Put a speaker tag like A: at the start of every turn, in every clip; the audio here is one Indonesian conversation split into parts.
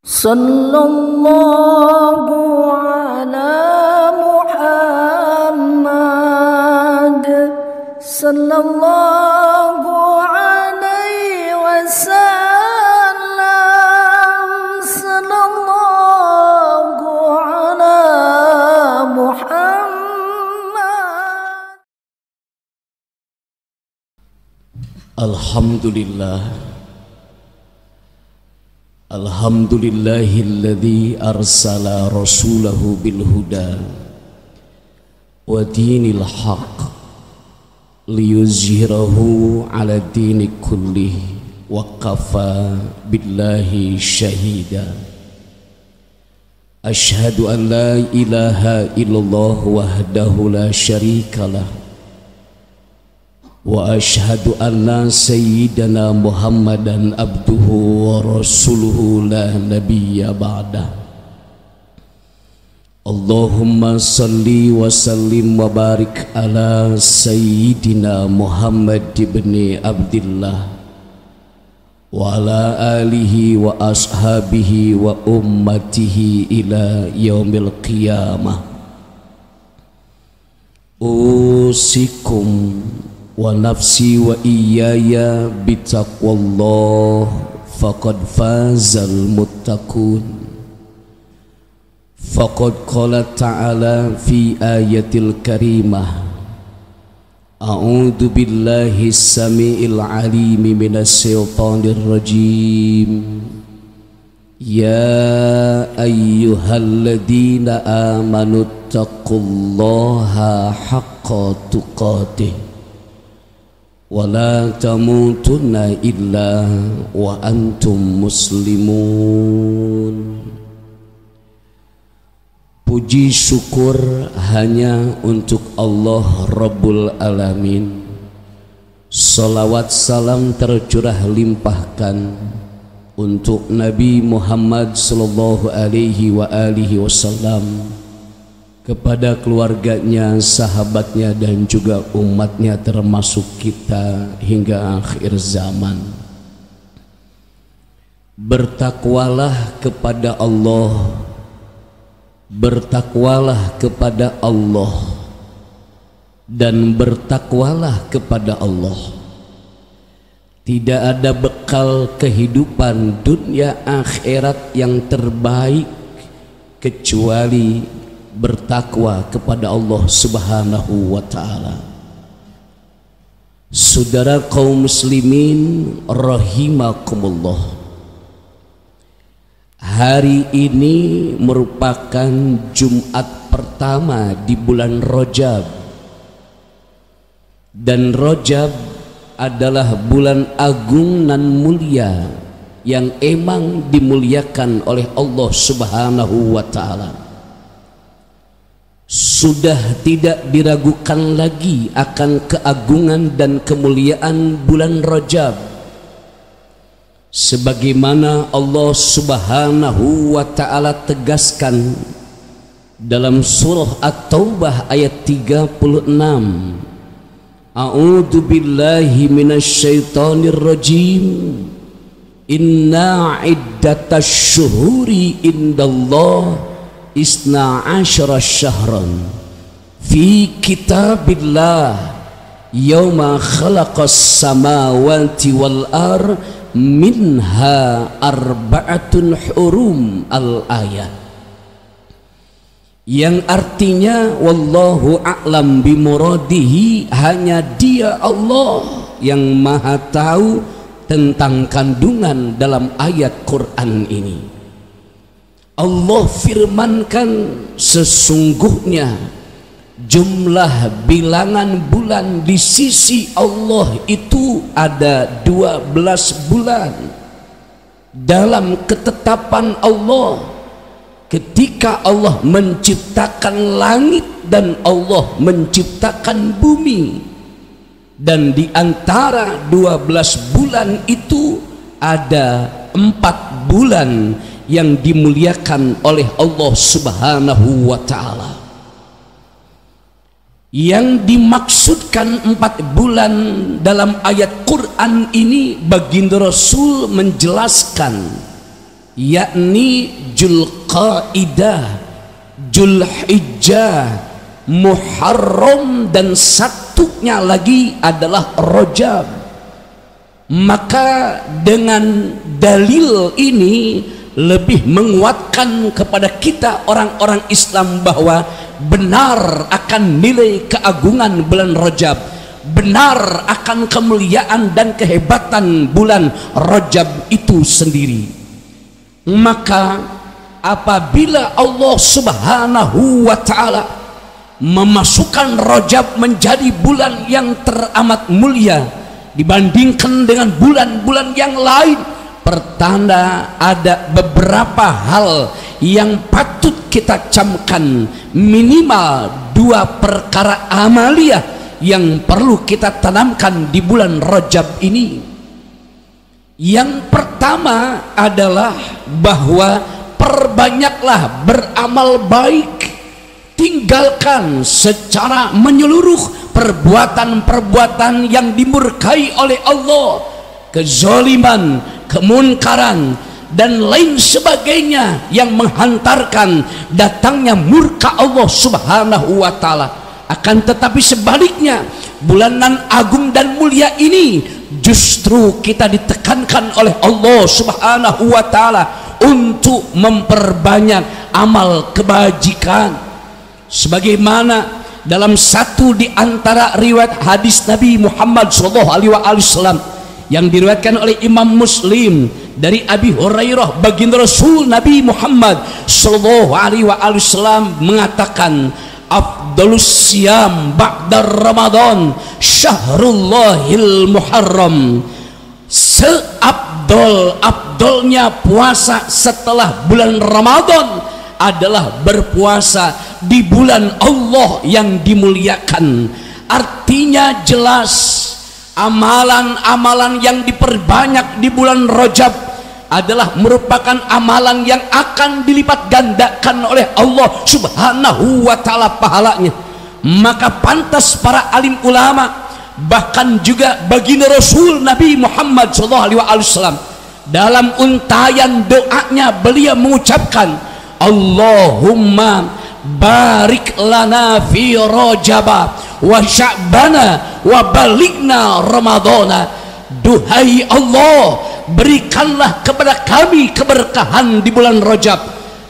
A: Sallallahu ala Muhammad sallallahu alaihi wasallam, sallallahu ala Muhammad.
B: Alhamdulillah. Alhamdulillahilladzi arsala rasulahu bil huda wa dinil haq liyuzhirahu ala dini kullih wa kafa billahi syahida. Ashhadu an la ilaha illallah wahdahu la syarikalah wa ashhadu anna sayyidana Muhammadan abduhu wa rasuluhu la nabiyya ba'dah. Allahumma salli wa sallim wa barik ala sayyidina Muhammad ibni Abdillah wa ala alihi wa ashabihi wa ummatihi ila yaumil qiyamah. Usikum wa nafsi wa iyaya bitaqwallah faqad fazal muttaqun. Faqad qala ta'ala fi ayatil karimah, a'udzu billahi samiil alim minas syaitonir rajim. Ya ayyuhalladzina amanu taqullaha haqqa tuqatih wa la tamutunna illa wa antum muslimun. Puji syukur hanya untuk Allah Rabbul Alamin. Salawat salam tercurah limpahkan untuk Nabi Muhammad sallallahu alaihi wa alihi wasallam, kepada keluarganya, sahabatnya dan juga umatnya termasuk kita hingga akhir zaman. Bertakwalah kepada Allah, bertakwalah kepada Allah, dan bertakwalah kepada Allah. Tidak ada bekal kehidupan dunia akhirat yang terbaik kecuali bertakwa kepada Allah Subhanahu wa ta'ala. Saudara kaum muslimin rahimakumullah, hari ini merupakan Jumat pertama di bulan Rajab, dan Rajab adalah bulan agung nan mulia yang emang dimuliakan oleh Allah Subhanahu wa ta'ala. Sudah tidak diragukan lagi akan keagungan dan kemuliaan bulan Rajab, sebagaimana Allah Subhanahu wa ta'ala tegaskan dalam surah At-Taubah ayat 36, a'udzu billahi minasyaitonir rajim, inna iddatash syuhuri indallah isna asyara syahran fi kitabillah yauma khalaqas samawati wal ar minha arba'atun hurum al-ayat, yang artinya wallahu a'lam bimuradihi, hanya dia Allah yang maha tahu tentang kandungan dalam ayat Quran ini. Allah firmankan, sesungguhnya jumlah bilangan bulan di sisi Allah itu ada 12 bulan dalam ketetapan Allah. Ketika Allah menciptakan langit dan Allah menciptakan bumi, dan di antara 12 bulan itu ada 4 bulan yang dimuliakan oleh Allah Subhanahu wa ta'ala. Yang dimaksudkan 4 bulan dalam ayat Quran ini, baginda Rasul menjelaskan yakni Dzulqaidah, Dzulhijjah, Muharram, dan satunya lagi adalah Rajab. Maka dengan dalil ini lebih menguatkan kepada kita orang-orang Islam bahwa benar akan nilai keagungan bulan Rajab, benar akan kemuliaan dan kehebatan bulan Rajab itu sendiri. Maka apabila Allah Subhanahu wa ta'ala memasukkan Rajab menjadi bulan yang teramat mulia dibandingkan dengan bulan-bulan yang lain, pertanda ada beberapa hal yang patut kita camkan, minimal 2 perkara amaliyah yang perlu kita tanamkan di bulan Rajab ini. Yang pertama adalah bahwa perbanyaklah beramal baik, tinggalkan secara menyeluruh perbuatan-perbuatan yang dimurkai oleh Allah, kezaliman, kemunkaran, dan lain sebagainya yang menghantarkan datangnya murka Allah Subhanahu wa ta'ala. Akan tetapi sebaliknya, bulanan agung dan mulia ini justru kita ditekankan oleh Allah Subhanahu wa ta'ala untuk memperbanyak amal kebajikan, sebagaimana dalam satu di antara riwayat hadis Nabi Muhammad SAW yang diriwayatkan oleh Imam Muslim dari Abi Hurairah, baginda Rasul Nabi Muhammad SAW mengatakan, afdalus siyam ba'da Ramadan syahrullahil muharram. Seabdol-abdolnya puasa setelah bulan Ramadan adalah berpuasa di bulan Allah yang dimuliakan. Artinya jelas, amalan-amalan yang diperbanyak di bulan Rajab adalah merupakan amalan yang akan dilipat gandakan oleh Allah Subhanahu wa ta'ala pahalanya. Maka pantas para alim ulama, bahkan juga baginda Rasul Nabi Muhammad SAW, dalam untayan doanya beliau mengucapkan, Allahumma barik lana fi Rajaba wa Sya'bana wa baligna Ramadana. Duhai Allah, berikanlah kepada kami keberkahan di bulan Rajab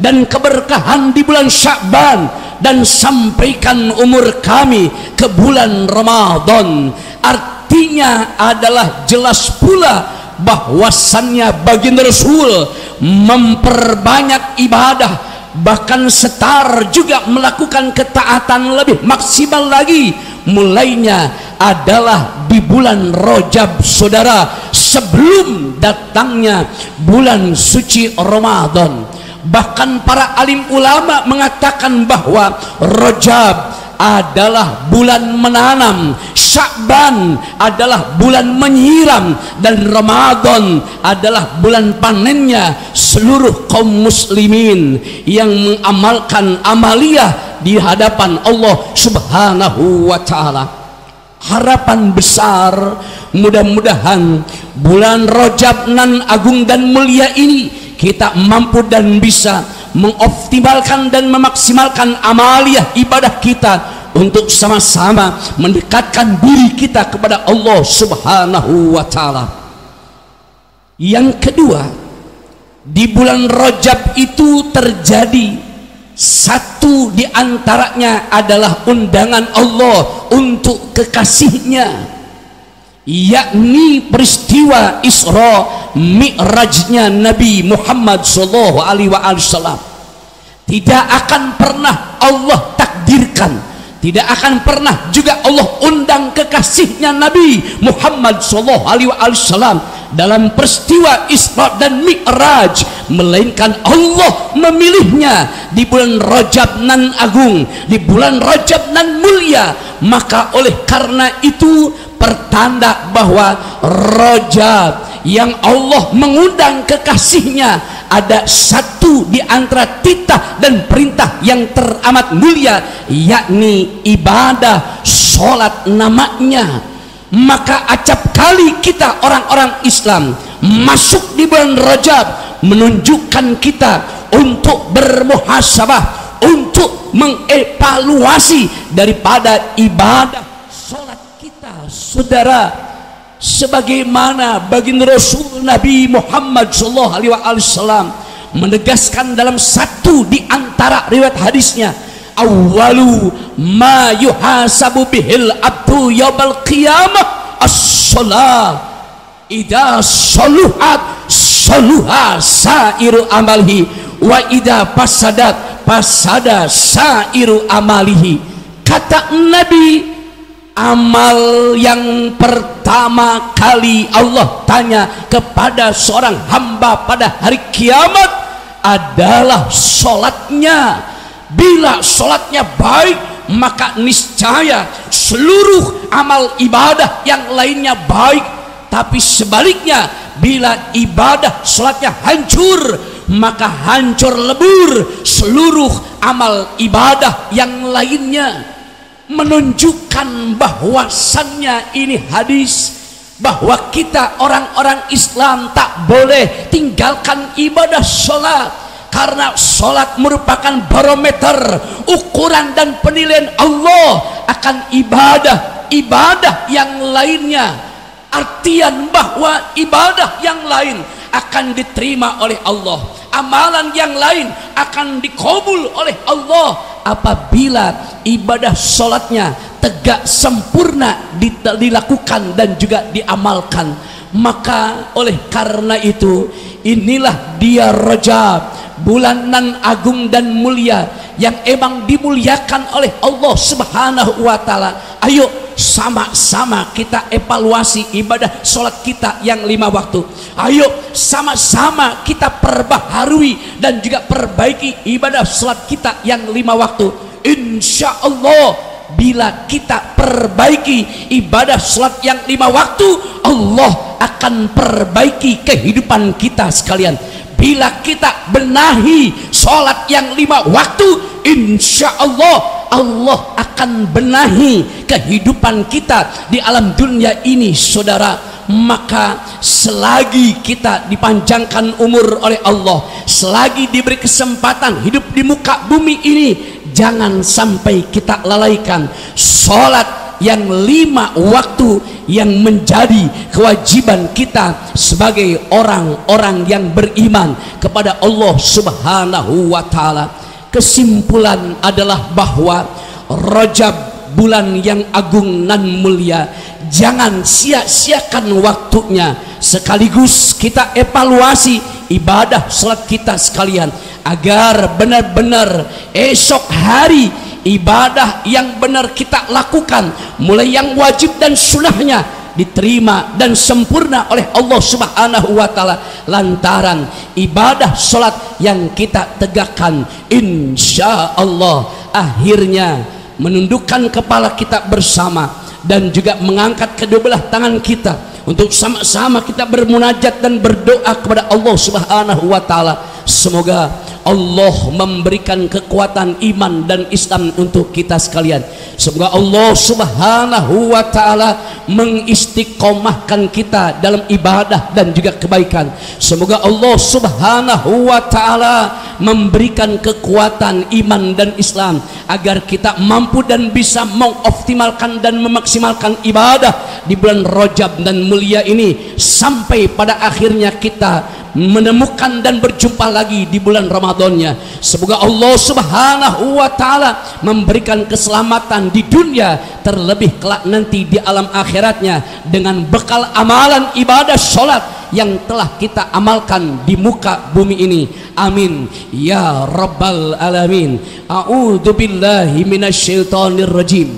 B: dan keberkahan di bulan Sya'ban, dan sampaikan umur kami ke bulan Ramadan. Artinya adalah jelas pula bahwasannya baginda Rasul memperbanyak ibadah, bahkan setar juga melakukan ketaatan lebih maksimal lagi. Mulainya adalah di bulan Rajab, saudara, sebelum datangnya bulan suci Ramadan. Bahkan para alim ulama mengatakan bahwa Rajab adalah bulan menanam, Sya'ban adalah bulan menyiram, dan Ramadan adalah bulan panennya seluruh kaum muslimin yang mengamalkan amaliyah di hadapan Allah Subhanahu wa ta'ala. Harapan besar, mudah-mudahan bulan Rajab nan agung dan mulia ini kita mampu dan bisa mengoptimalkan dan memaksimalkan amaliyah ibadah kita untuk sama-sama mendekatkan diri kita kepada Allah Subhanahu wa ta'ala. Yang kedua, di bulan Rajab itu terjadi satu di antaranya adalah undangan Allah untuk kekasihnya, yakni peristiwa Isra Mi'rajnya Nabi Muhammad SAW. Tidak akan pernah Allah takdirkan, tidak akan pernah juga Allah undang kekasihnya Nabi Muhammad SAW dalam peristiwa Isra dan Mi'raj, melainkan Allah memilihnya di bulan Rajab nan agung, di bulan Rajab nan mulia. Maka oleh karena itu pertanda bahwa Rajab yang Allah mengundang kekasihnya ada satu di antara titah dan perintah yang teramat mulia, yakni ibadah sholat namanya. Maka acap kali kita orang-orang Islam masuk di bulan Rajab menunjukkan kita untuk bermuhasabah, untuk mengevaluasi daripada ibadah sholat kita, saudara. Sebagaimana baginda Rasul Nabi Muhammad SAW menegaskan dalam satu di antara riwayat hadisnya, awwalu ma yuhasabu bihil abdu yawmal qiyamah as-shalah idza saluhat saluha sairu amalihi wa idza fasadat fasada sairu amalihi. Kata Nabi, amal yang pertama kali Allah tanya kepada seorang hamba pada hari kiamat adalah sholatnya. Bila sholatnya baik, maka niscaya seluruh amal ibadah yang lainnya baik. Tapi sebaliknya, bila ibadah sholatnya hancur, maka hancur lebur seluruh amal ibadah yang lainnya. Menunjukkan bahwasannya ini hadis bahwa kita orang-orang Islam tak boleh tinggalkan ibadah sholat, karena sholat merupakan barometer ukuran dan penilaian Allah akan ibadah yang lainnya. Artian bahwa ibadah yang lain akan diterima oleh Allah, amalan yang lain akan dikabul oleh Allah apabila ibadah sholatnya tegak sempurna dilakukan dan juga diamalkan. Maka oleh karena itu, inilah dia Rajab, bulanan agung dan mulia yang emang dimuliakan oleh Allah Subhanahu wa Ta'ala. Ayo sama-sama kita evaluasi ibadah sholat kita yang 5 waktu. Ayo sama-sama kita perbaharui dan juga perbaiki ibadah sholat kita yang 5 waktu. Insya Allah, bila kita perbaiki ibadah sholat yang 5 waktu, Allah akan perbaiki kehidupan kita sekalian. Bila kita benahi sholat yang 5 waktu, insya Allah Allah akan benahi kehidupan kita di alam dunia ini, saudara. Maka selagi kita dipanjangkan umur oleh Allah, selagi diberi kesempatan hidup di muka bumi ini, jangan sampai kita lalaikan sholat yang 5 waktu yang menjadi kewajiban kita sebagai orang-orang yang beriman kepada Allah Subhanahu wa Ta'ala. Kesimpulan adalah bahwa Rajab, bulan yang agung nan mulia, jangan sia-siakan waktunya. Sekaligus kita evaluasi ibadah salat kita sekalian, agar benar-benar esok hari ibadah yang benar kita lakukan, mulai yang wajib dan sunnahnya, diterima dan sempurna oleh Allah Subhanahu wa Ta'ala lantaran ibadah sholat yang kita tegakkan. Insya Allah akhirnya menundukkan kepala kita bersama dan juga mengangkat kedua belah tangan kita untuk sama-sama kita bermunajat dan berdoa kepada Allah Subhanahu wa Ta'ala. Semoga Allah memberikan kekuatan iman dan Islam untuk kita sekalian. Semoga Allah Subhanahu wa Ta'ala mengistiqomahkan kita dalam ibadah dan juga kebaikan. Semoga Allah Subhanahu wa Ta'ala memberikan kekuatan iman dan Islam agar kita mampu dan bisa mengoptimalkan dan memaksimalkan ibadah di bulan Rajab dan mulia ini sampai pada akhirnya kita menemukan dan berjumpa lagi di bulan Ramadannya. Semoga Allah Subhanahu wa Ta'ala memberikan keselamatan di dunia, terlebih kelak nanti di alam akhiratnya dengan bekal amalan ibadah sholat yang telah kita amalkan di muka bumi ini. Amin ya rabbal alamin. A'udzu billahi minasyaitonir rajim.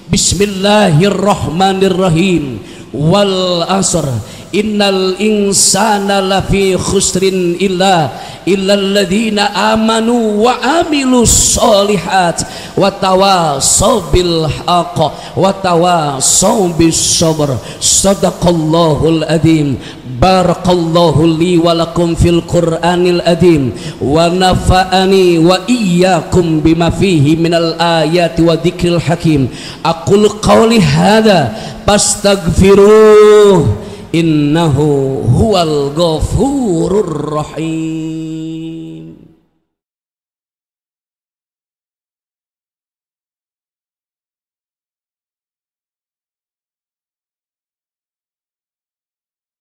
B: Bismillahirrahmanirrahim. Wal asr innal insana lafi khusrin illa alladzina amanu wa amilus solihat wa tawasaw bil haqq wa tawasaw bis sabr. Sadaqallahul adzim. Barakallahu li wa lakum fil Qur'anil adzim wa nafa'ani wa iyyakum bima fihi minal ayati wa dzikril hakim. Aqul qawli hadza fastaghfiruh innahu huwal ghafurur rahim.